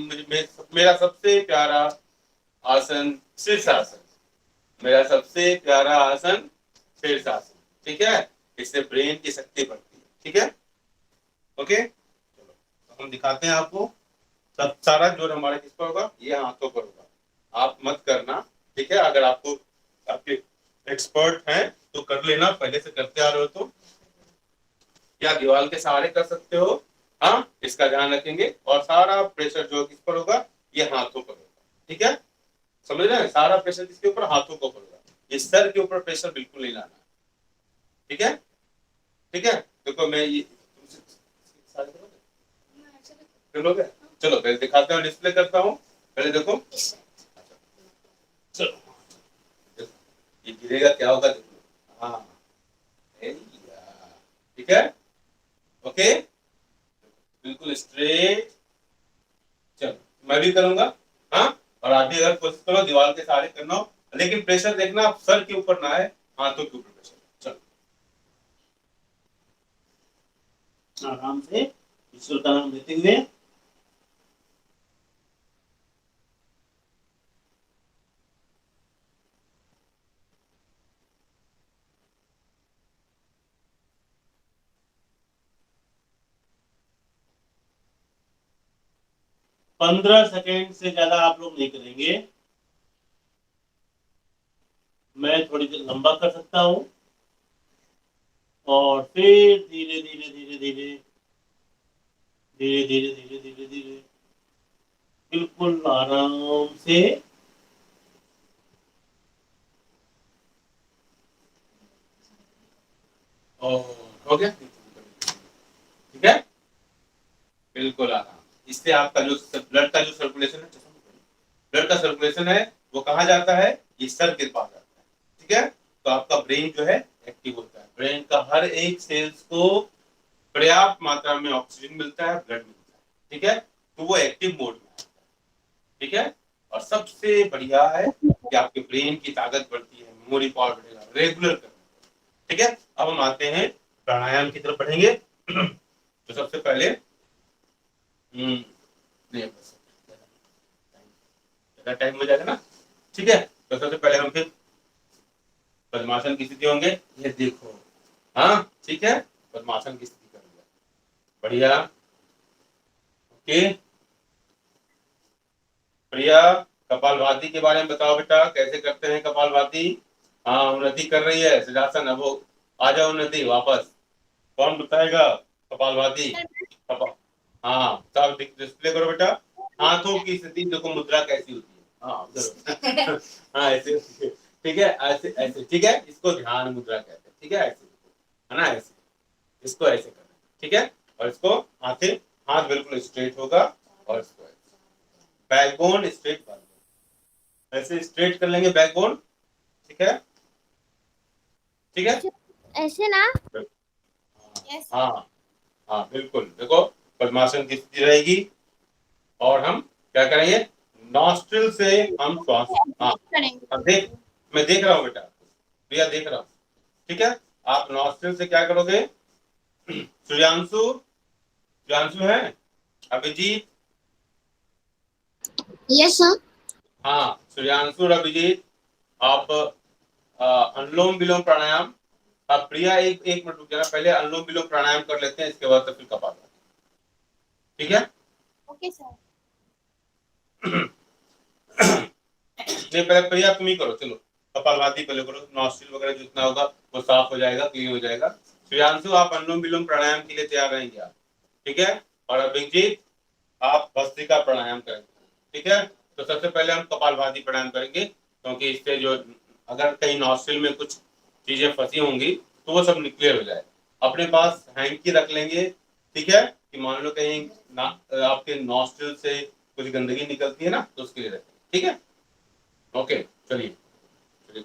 [SPEAKER 1] मेरा सबसे प्यारा आसन शीर्षासन, मेरा सबसे प्यारा आसन शीर्षासन। ठीक है, इससे ब्रेन की शक्ति बढ़ती है। ठीक है, ओके, चलो तो हम दिखाते हैं आपको। सब सारा जोर हमारे किस पर होगा, ये हाथों पर होगा। आप मत करना, ठीक है, अगर आपको आपके एक्सपर्ट हैं तो कर लेना, पहले से करते आ रहे हो तो, या दीवार के सहारे कर सकते हो। हाँ, इसका ध्यान रखेंगे। और सारा प्रेशर जो किस पर होगा, ये हाथों पर होगा। ठीक है, समझ रहे हैं, सारा प्रेशर किसके ऊपर, हाथों के ऊपर होगा। इस सर के ऊपर प्रेशर बिल्कुल नहीं लाना। ठीक है, ठीक है। देखो मैं ये करोगे, चलो पहले दिखाता हूँ, डिस्प्ले करता हूँ, पहले देखो। चलो ये गिरेगा क्या होगा देखो। हाँ, ठीक है, ओके, बिल्कुल स्ट्रेट। चलो मैं भी करूंगा। हाँ, और आप भी अगर कोशिश करो दीवार के सहारे करना हो, लेकिन प्रेशर देखना सर के ऊपर ना है, हाथों के ऊपर प्रेशर। चलो आराम से ईश्वर का नाम लेते हुए। पंद्रह सेकेंड से ज्यादा आप लोग नहीं करेंगे। मैं थोड़ी देर लंबा कर सकता हूँ, और फिर धीरे धीरे धीरे धीरे धीरे धीरे धीरे धीरे धीरे बिल्कुल आराम से। और हो गया, ठीक है, बिल्कुल आराम। इससे आपका जो ब्लड का जो सर्कुलेशन है, ब्लड का सर्कुलेशन है, वो कहाँ जाता है, ये सर के पास जाता है। ठीक है, तो आपका ब्रेन जो है एक्टिव होता है। ब्रेन का हर एक सेल्स को पर्याप्त मात्रा में ऑक्सीजन मिलता है, ब्लड मिलता है। ठीक है, तो वो एक्टिव मोड में आता है। ठीक है, और सबसे बढ़िया है कि आपके ब्रेन की ताकत बढ़ती है, मेमोरी पावर बढ़ेगा रेगुलर करना। ठीक है, अब हम आते हैं प्राणायाम की तरफ बढ़ेंगे। तो सबसे पहले नहीं, बस ज्यादा टाइम हो जाएगा ना। ठीक है, तो सबसे पहले हम फिर पद्मासन की स्थिति होंगे, ये देखो। हाँ, ठीक है, पद्मासन की स्थिति करेंगे, बढ़िया। ओके, प्रिया, कपालभाति के बारे में बताओ बेटा, कैसे करते हैं कपालभाति। हाँ, उन्नति कर रही है सिद्धासन, अब आ जाओ उन्नति वापस। कौन बताएगा कपालभाति। कपाल, हाँ सब डिस्प्ले करो बेटा। हाथों की स्थिति देखो, मुद्रा कैसी होती है। हाँ उधर हाँ ऐसे होती है। ठीक है, ऐसे ऐसे, ठीक है, इसको ध्यान मुद्रा कहते हैं। ठीक है, ऐसे है ना, ऐसे इसको ऐसे करना है। ठीक है, और इसको हाथे, हाथ बिल्कुल स्ट्रेट होगा, और इसको बैकबोन स्ट्रेट, ऐसे स्ट्रेट कर लेंगे बैकबोन। ठीक है, ठीक है,
[SPEAKER 2] ऐसे ना।
[SPEAKER 1] हाँ हाँ बिल्कुल, देखो पद्मासन की स्थिति रहेगी। और हम क्या करेंगे, नॉस्ट्रिल से हम श्वास, हाँ अब देख, मैं देख रहा हूँ बेटा, प्रिया देख रहा हूँ। ठीक है, आप नॉस्ट्रिल से क्या करोगे, सूर्यांशु, सूर्यांशु है, अभिजीत,
[SPEAKER 2] यस सर।
[SPEAKER 1] हाँ सूर्यांशु और अभिजीत, आप अनुलोम विलोम प्राणायाम। आप प्रिया एक एक मिनट रुक जाना, पहले अनुलोम विलोम प्राणायाम कर लेते हैं, इसके बाद तो फिर कपालभाति। ठीक है,
[SPEAKER 2] ओके सर।
[SPEAKER 1] नहीं पहले प्रिया तुम ही करो, चलो कपालभाति पहले करो, नॉस्ट्रिल वगैरह जितना होगा वो साफ हो जाएगा, क्लीन हो जाएगा। श्रेयांशु आप अनुलोम विलोम प्राणायाम के लिए तैयार रहेंगे आप। ठीक है, और अभिजीत आप भस्त्रिका प्राणायाम करेंगे। ठीक है, तो सबसे पहले हम कपालभाति प्राणायाम करेंगे, क्योंकि इससे जो अगर कहीं नॉस्ट्रिल में कुछ चीजें फंसी होंगी तो वो सब क्लियर हो जाए। अपने पास हैंकी रख लेंगे। ठीक है, कि मान लो कहीं आपके नॉस्ट्रिल से कुछ गंदगी निकलती है ना, तो उसके लिए रखेंगे। ठीक है, ओके, चलिए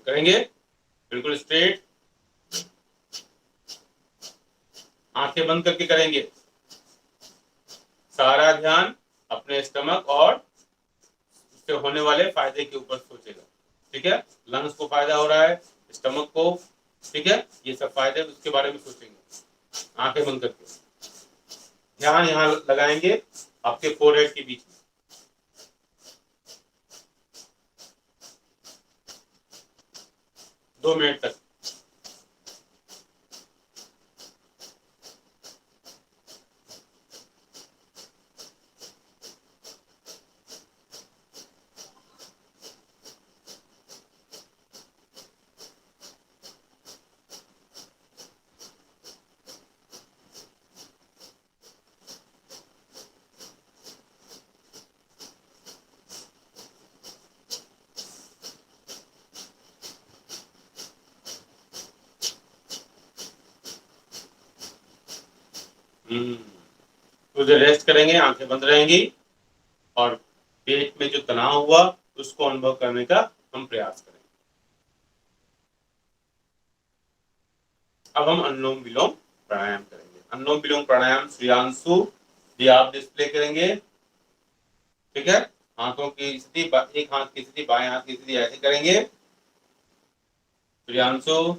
[SPEAKER 1] करेंगे, बिल्कुल स्ट्रेट, आंखें बंद करके करेंगे। सारा ध्यान अपने स्टमक और उससे होने वाले फायदे के ऊपर सोचेगा। ठीक है, लंग्स को फायदा हो रहा है, स्टमक को, ठीक है, ये सब फायदे उसके बारे में सोचेंगे। आंखें बंद करके ध्यान यहाँ लगाएंगे आपके फोरहेड के बीच में। 2 मिनट तक। कुछ देर रेस्ट करेंगे, आंखें बंद रहेंगी और पेट में जो तनाव हुआ उसको अनुभव करने का हम प्रयास करेंगे। अब हम अनुलोम विलोम प्राणायाम करेंगे। अनुलोम विलोम प्राणायाम श्रेयांशु जी आप डिस्प्ले करेंगे, ठीक है। हाथों की स्थिति, एक हाथ की स्थिति, बाएं हाथ की स्थिति ऐसे करेंगे। Priyanshu,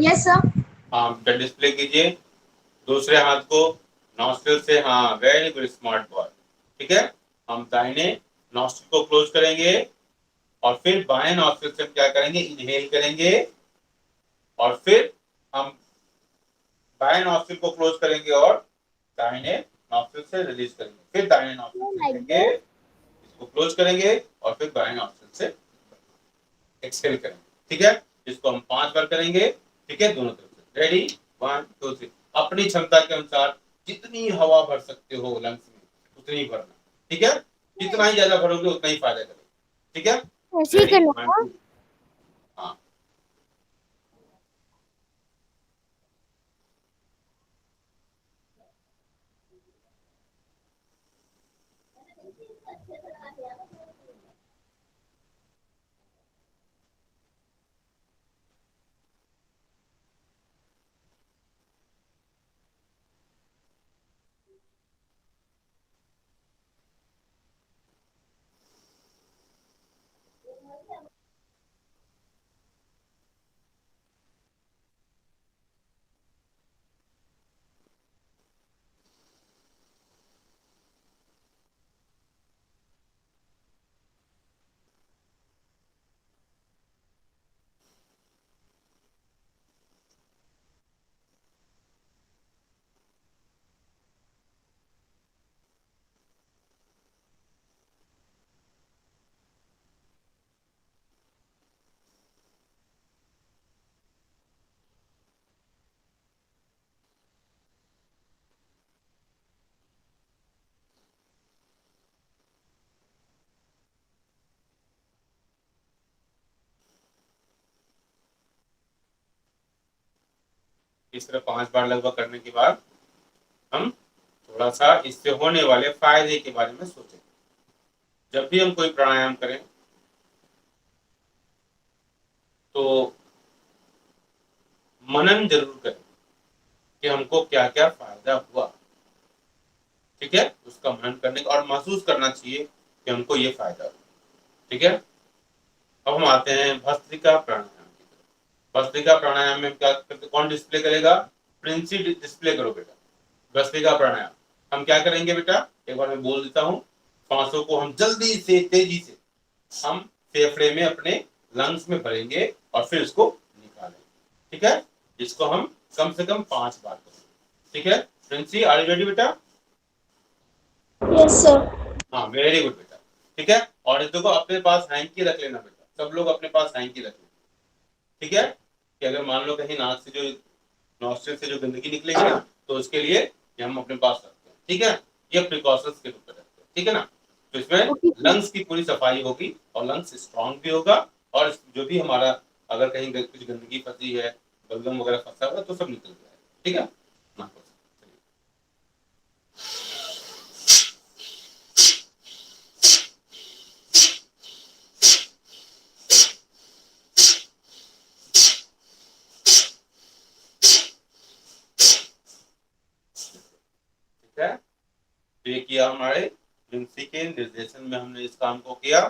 [SPEAKER 2] yes sir.
[SPEAKER 1] हाँ बेटा डिस्प्ले कीजिए। दूसरे हाथ को नॉस्ट्रिल से, हाँ वेरी गुड स्मार्ट बॉय, ठीक है। हम दाहिने नॉस्ट्रिल को क्लोज करेंगे और फिर बाएं नॉस्ट्रिल से क्या करेंगे, इनहेल करेंगे और फिर हम बाएं नॉस्ट्रिल को क्लोज करेंगे और दाहिने नॉस्ट्रिल से रिलीज करेंगे, फिर दाहिने नॉस्ट्रिल से लेंगे, इसको क्लोज करेंगे और फिर बाएं नॉस्ट्रिल से एक्सहेल करेंगे, ठीक है। इसको हम 5 बार करेंगे, ठीक है, दोनों तरफ से। रेडी, 1 2 3। अपनी क्षमता के अनुसार जितनी हवा भर सकते हो लंग्स में उतनी भरना, ठीक है। जितना ही ज्यादा भरोगे उतना ही फायदा करेगा, ठीक है। Ready? 1 2। हाँ इस तरह 5 बार लगभग करने के बाद हम थोड़ा सा इससे होने वाले फायदे के बारे में सोचें। जब भी हम कोई प्राणायाम करें तो मनन जरूर करें कि हमको क्या क्या फायदा हुआ, ठीक है। उसका मनन करने का और महसूस करना चाहिए कि हमको ये फायदा हुआ, ठीक है। अब हम आते हैं भस्त्रिका प्राणायाम की तरफ। भस्त्रिका प्राणायाम में क्या करते, कौन डिस्प्ले करेगा, प्रिंसी डिस्प्ले करो बेटा। भस्त्रिका प्राणायाम हम क्या करेंगे बेटा, एक बार मैं बोल देता हूँ। सांसों को हम जल्दी से तेजी से हम फेफड़े में अपने लंग्स में भरेंगे और फिर उसको निकालेंगे, ठीक है। इसको हम कम से कम 5 बार करेंगे, ठीक है। प्रिंसी आर यू रेडी बेटा?
[SPEAKER 2] Yes sir.
[SPEAKER 1] हाँ वेरी गुड बेटा, ठीक है। और इसको अपने पास हैंकी रख लेना बेटा, सब लोग अपने पास हैंकी रख लेना, ठीक है। कि अगर मान लो कहीं नाक से जो नॉस्ट्रिल से जो गंदगी निकलेगी ना तो उसके लिए ये हम अपने पास रखते हैं, ठीक है। ये प्रिकॉशंस के रूप में रखते हैं, ठीक है ना। तो इसमें लंग्स की पूरी सफाई होगी और लंग्स स्ट्रांग भी होगा और जो भी हमारा अगर कहीं कुछ गंदगी फंसी है, बलगम वगैरह फंसा हुआ तो सब निकल जाएगा, ठीक है। ये किया हमारे प्रिंसी के निर्देशन में हमने इस काम को किया।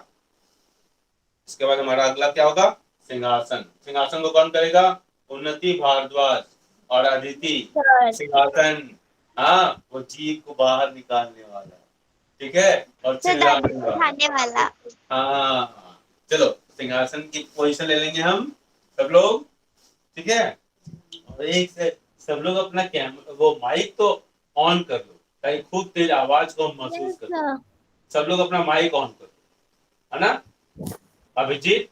[SPEAKER 1] इसके बाद हमारा अगला क्या होगा, सिंहासन। सिंहासन को कौन करेगा, उन्नति भारद्वाज और अदिति। सिंहासन, हाँ वो जीभ को बाहर निकालने वाला, ठीक है, और चिल्लाने वाला। हाँ चलो सिंहासन की पोजीशन ले लेंगे हम सब लोग, ठीक है। और एक से सब लोग अपना कैमरा वो माइक तो ऑन कर लो ताकि खूब तेज आवाज को हम महसूस करें। सब लोग अपना माइक ऑन करो, है ना। अभिजीत,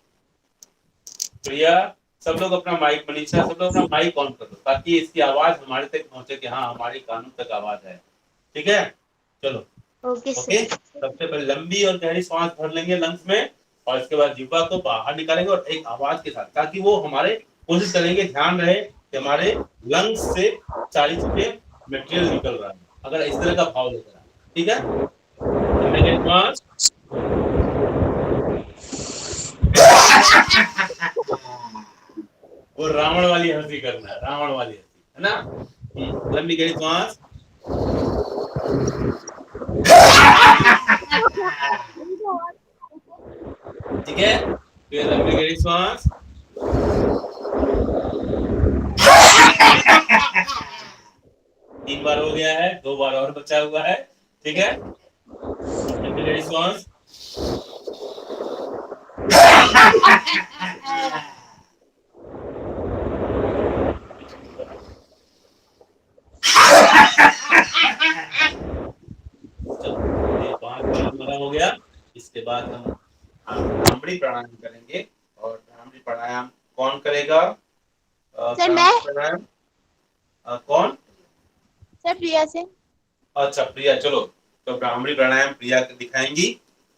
[SPEAKER 1] प्रिया, सब लोग अपना माइक, मनीषा सब लोग अपना माइक ऑन कर दो ताकि इसकी आवाज हमारे तक पहुंचे कि हाँ हमारे कानों तक आवाज है, ठीक है। चलो ओके। सबसे पहले लंबी और गहरी सांस भर लेंगे लंग्स में और इसके बाद जिह्वा को बाहर निकालेंगे और एक आवाज के साथ, ताकि वो हमारे कोशिश करेंगे ध्यान रहे कि हमारे लंग्स से सारी चीजें मटेरियल निकल रहा है, अगर इस तरह का भाव लग रहा है, ठीक है। लंबी गहरी सांस, वो रावण वाली हंसी करना है, रावण वाली हंसी, है ना। लंबी गहरी सांस, ठीक है। फिर लंबी गहरी सांस, तीन बार हो गया है, दो बार और बचा हुआ है, ठीक है। लंबी गहरी सांस, चलो ये 5 बार हमारा हो गया। इसके बाद हम भ्रामरी प्राणायाम करेंगे। और भ्रामरी प्राणायाम कौन करेगा?
[SPEAKER 2] सर मैं।
[SPEAKER 1] भ्रामरी प्राणायाम कौन?
[SPEAKER 2] सर प्रिया से।
[SPEAKER 1] अच्छा प्रिया, चलो तो भ्रामरी प्राणायाम प्रिया दिखाएंगी।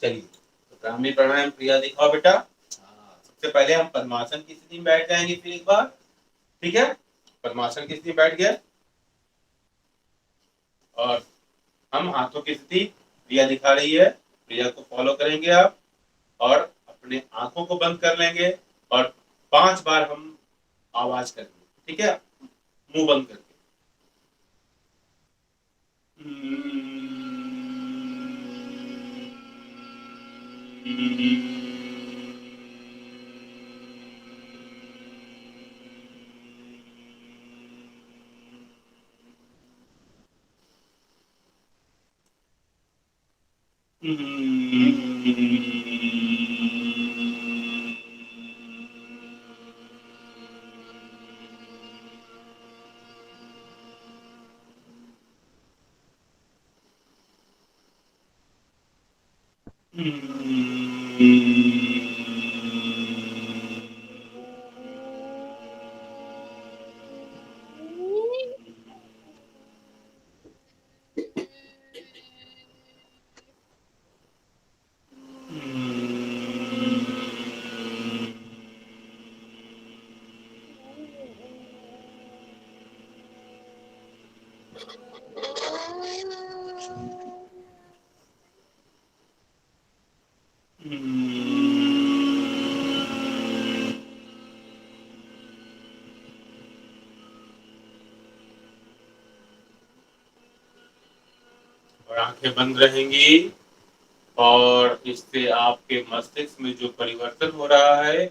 [SPEAKER 1] चलिए तो भ्रामरी प्राणायाम प्रिया दिखाओ बेटा। सबसे पहले हम पद्मासन की स्थिति में बैठ जाएंगे फिर एक बार, ठीक है। पद्मासन की स्थिति में बैठ गए और हम हाथों की स्थिति प्रिया दिखा रही है, प्रिया को फॉलो करेंगे आप। और अपने आंखों को बंद कर लेंगे और 5 बार हम आवाज करेंगे, ठीक है, मुंह बंद करके। और आंखें बंद रहेंगी और इससे आपके मस्तिष्क में जो परिवर्तन हो रहा है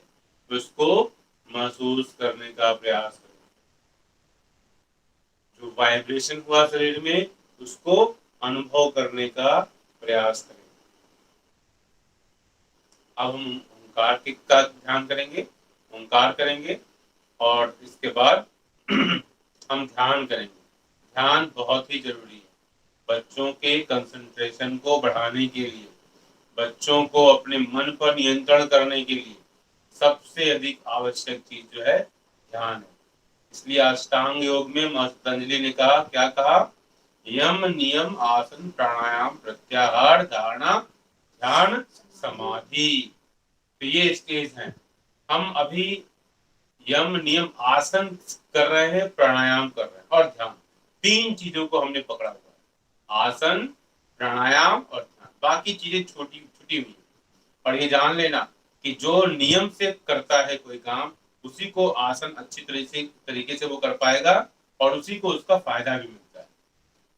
[SPEAKER 1] उसको महसूस करने का प्रयास करें। जो वाइब्रेशन हुआ शरीर में उसको अनुभव करने का प्रयास करें। अब हम ओंकार का ध्यान करेंगे, ओंकार करेंगे और इसके बाद हम ध्यान करेंगे। ध्यान बहुत ही जरूरी है बच्चों के कंसंट्रेशन को बढ़ाने के लिए, बच्चों को अपने मन पर नियंत्रण करने के लिए सबसे अधिक आवश्यक चीज जो है ध्यान है। इसलिए अष्टांग योग में मां पतंजलि ने कहा, क्या कहा? यम नियम आसन प्राणायाम प्रत्याहार धारणा ध्यान समाधि। तो ये स्टेज हैं। हम अभी यम नियम आसन कर रहे हैं, प्राणायाम कर रहे हैं और ध्यान, 3 चीजों को हमने पकड़ा हुआ है। आसन, प्राणायाम और ध्यान, बाकी चीजें छोटी छुटी हुई है। और ये जान लेना कि जो नियम से करता है कोई काम उसी को आसन अच्छी तरीके से वो कर पाएगा और उसी को उसका फायदा भी मिलता है।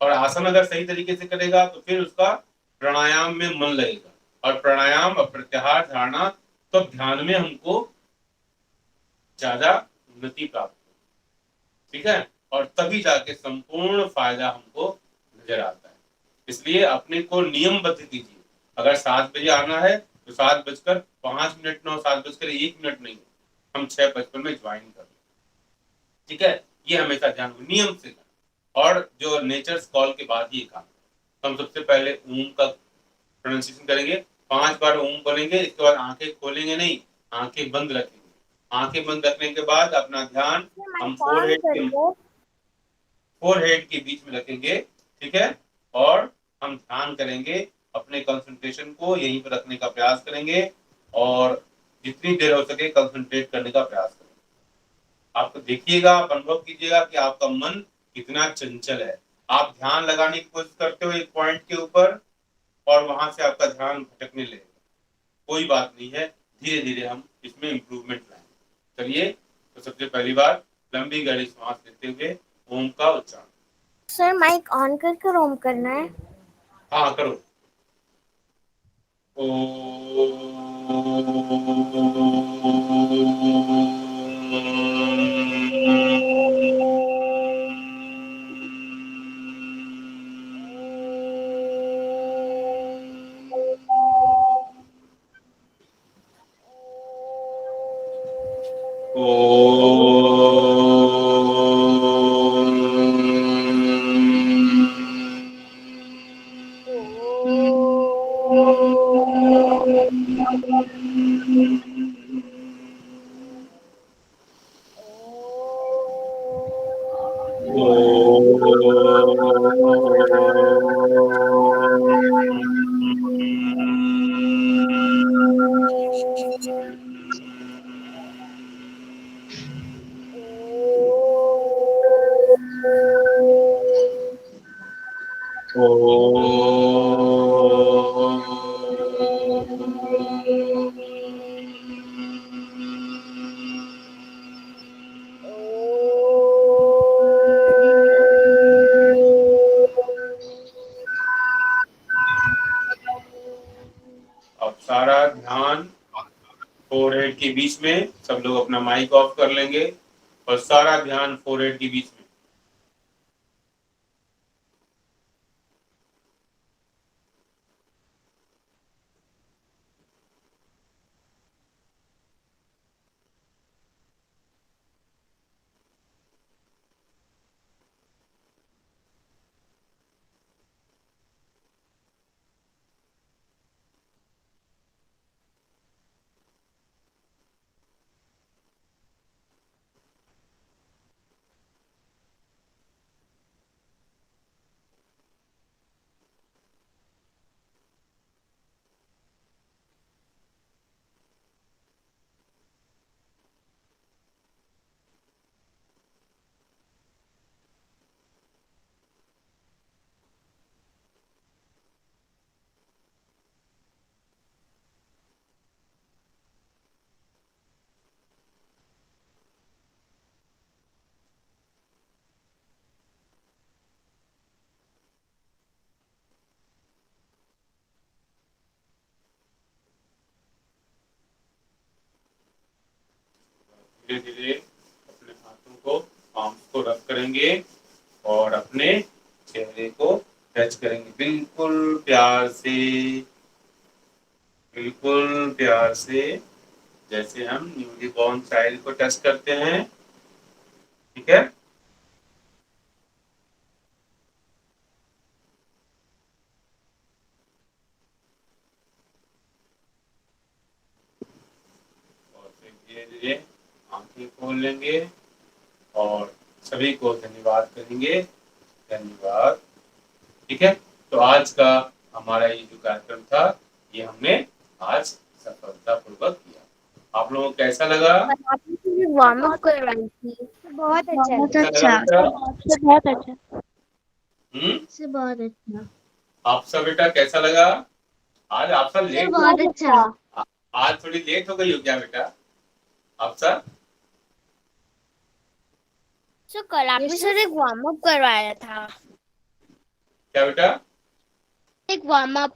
[SPEAKER 1] और आसन अगर सही तरीके से करेगा तो फिर उसका प्राणायाम में मन लगेगा और प्राणायाम और प्रत्याहार धारणा तो ध्यान में हमको ज्यादा उन्नति प्राप्त हो, ठीक है। और तभी जाके संपूर्ण फायदा हमको नजर आता है। इसलिए अपने को नियमबद्ध कीजिए। अगर 7 बजे आना है तो 7:05 न 7:01 नहीं, हम 6:55 में ज्वाइन कर, ठीक है। ये हमेशा ध्यान नियम से कर। और जो नेचर्स कॉल के बाद ये काम, तो हम सबसे पहले ओम का प्रोनाउंसिएशन करेंगे। 5 बार ओम बोलेंगे, इसके बाद आंखें खोलेंगे नहीं, आंखें बंद रखेंगे। आंखें बंद रखने के बाद अपना ध्यान हम फोरहेड के बीच में रखेंगे, ठीक है। और हम ध्यान करेंगे, अपने कंसंट्रेशन को यहीं पर रखने का प्रयास करेंगे और जितनी देर हो सके कंसंट्रेट करने का प्रयास करेंगे। आप देखिएगा, आप अनुभव कीजिएगा कि आपका मन कितना चंचल है। आप ध्यान लगाने की कोशिश करते हो एक पॉइंट के ऊपर और वहां से आपका ध्यान भटकने लगेगा। कोई बात नहीं है, धीरे धीरे हम इसमें इम्प्रूवमेंट लाएंगे। चलिए, तो सबसे पहली बार लंबी गहरी सांस लेते हुए ओम का उच्चारण।
[SPEAKER 2] सर माइक ऑन करके रोम करना है।
[SPEAKER 1] हाँ करो। ओ अब सारा ध्यान फोरहेड के बीच में, सब लोग अपना माइक ऑफ कर लेंगे और सारा ध्यान फोरहेड के बीच में। धीरे धीरे अपने हाथों को, पाम्स को रब करेंगे और अपने चेहरे को टच करेंगे, बिल्कुल प्यार से, बिल्कुल प्यार से, जैसे हम न्यूली बॉर्न चाइल्ड को टच करते हैं। ठीक है। और फिर धीरे धीरे आंखें खोल लेंगे और सभी को धन्यवाद करेंगे। धन्यवाद। ठीक है। तो आज का हमारा ये जो कार्यक्रम था, ये हमने आज सफलतापूर्वक किया। आप लोगों को कैसा लगा?
[SPEAKER 2] वार्म अप करवाई थी। बहुत अच्छा
[SPEAKER 3] बहुत
[SPEAKER 1] कैसा
[SPEAKER 3] अच्छा,
[SPEAKER 1] लगा बेटा?
[SPEAKER 3] बहुत अच्छा।
[SPEAKER 2] से बहुत अच्छा।
[SPEAKER 1] आपसा बेटा कैसा लगा? आज आपसा लेट,
[SPEAKER 2] बहुत अच्छा।
[SPEAKER 1] आज थोड़ी लेट हो गई हो क्या बेटा आपसा?
[SPEAKER 2] सर कल आपने सर एक वार्म अप करवाया था।
[SPEAKER 1] क्या बेटा?
[SPEAKER 2] एक वार्म अप।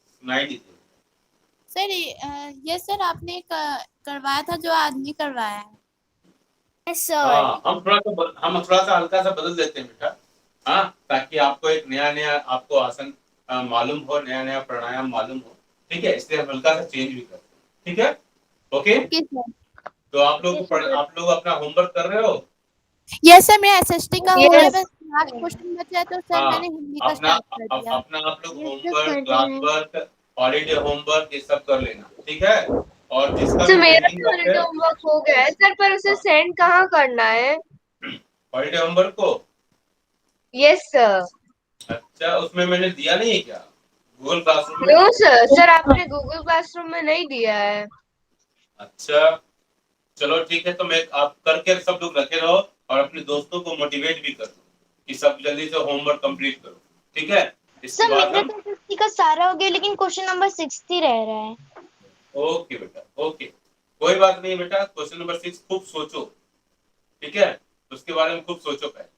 [SPEAKER 1] सुनाई नहीं दी।
[SPEAKER 3] सर ये सर आपने करवाया था जो आज नहीं करवाया है।
[SPEAKER 2] सर
[SPEAKER 1] हाँ, हम थोड़ा सा हल्का सा बदल देते हैं बेटा। हाँ, ताकि आपको एक नया नया आपको आसन मालूम हो, नया नया प्राणायाम मालूम हो। ठीक है, इसलिए हम हल्का सा चेंज भी करते हैं। ठीक है। ओके।
[SPEAKER 3] Okay sir.
[SPEAKER 1] तो आप लोग अपना होमवर्क कर रहे हो?
[SPEAKER 3] यस सर, मेरा एसएसटी का हो गया,
[SPEAKER 2] यस
[SPEAKER 3] बस लास्ट क्वेश्चन बचा है, तो सर
[SPEAKER 1] हाँ,
[SPEAKER 3] मैंने हिंदी का
[SPEAKER 1] अपना
[SPEAKER 3] स्टार्ट कर दिया।
[SPEAKER 1] अपना आप लोग
[SPEAKER 2] यस सर
[SPEAKER 1] होमवर्क,
[SPEAKER 2] कर
[SPEAKER 1] क्लास
[SPEAKER 2] रहे हैं।
[SPEAKER 1] वर्क, हॉलीडे होमवर्क ये सब कर लेना। ठीक है। और जिसका
[SPEAKER 2] सर
[SPEAKER 1] भी
[SPEAKER 2] मेरा
[SPEAKER 1] पेंडिंग
[SPEAKER 2] तो
[SPEAKER 1] वर्क
[SPEAKER 2] हॉलीडे
[SPEAKER 1] है,
[SPEAKER 2] होमवर्क हो गया है सर, पर उसे सेंड कहाँ करना है?
[SPEAKER 1] हॉलीडे होमवर्क को,
[SPEAKER 2] यस सर।
[SPEAKER 1] अच्छा उसमें मैंने दिया नहीं है क्या गूगल क्लासरूम में?
[SPEAKER 2] नो सर, सर आपने गूगल क्लासरूम में नहीं दिया है।
[SPEAKER 1] अच्छा, चलो ठीक है, तो मैं आप करके सब लोग रखे रहो और अपने दोस्तों को मोटिवेट भी करो कि सब जल्दी से होमवर्क कंप्लीट करो, ठीक है। इसके
[SPEAKER 2] सर
[SPEAKER 1] बाद
[SPEAKER 2] मेरे
[SPEAKER 1] हम
[SPEAKER 2] तो 50 का सारा हो गया, लेकिन क्वेश्चन नंबर 60 रह रहा है।
[SPEAKER 1] ओके बेटा, ओके, कोई बात नहीं बेटा। क्वेश्चन नंबर 6 खूब सोचो, ठीक है, उसके बारे में खूब सोचो पहले।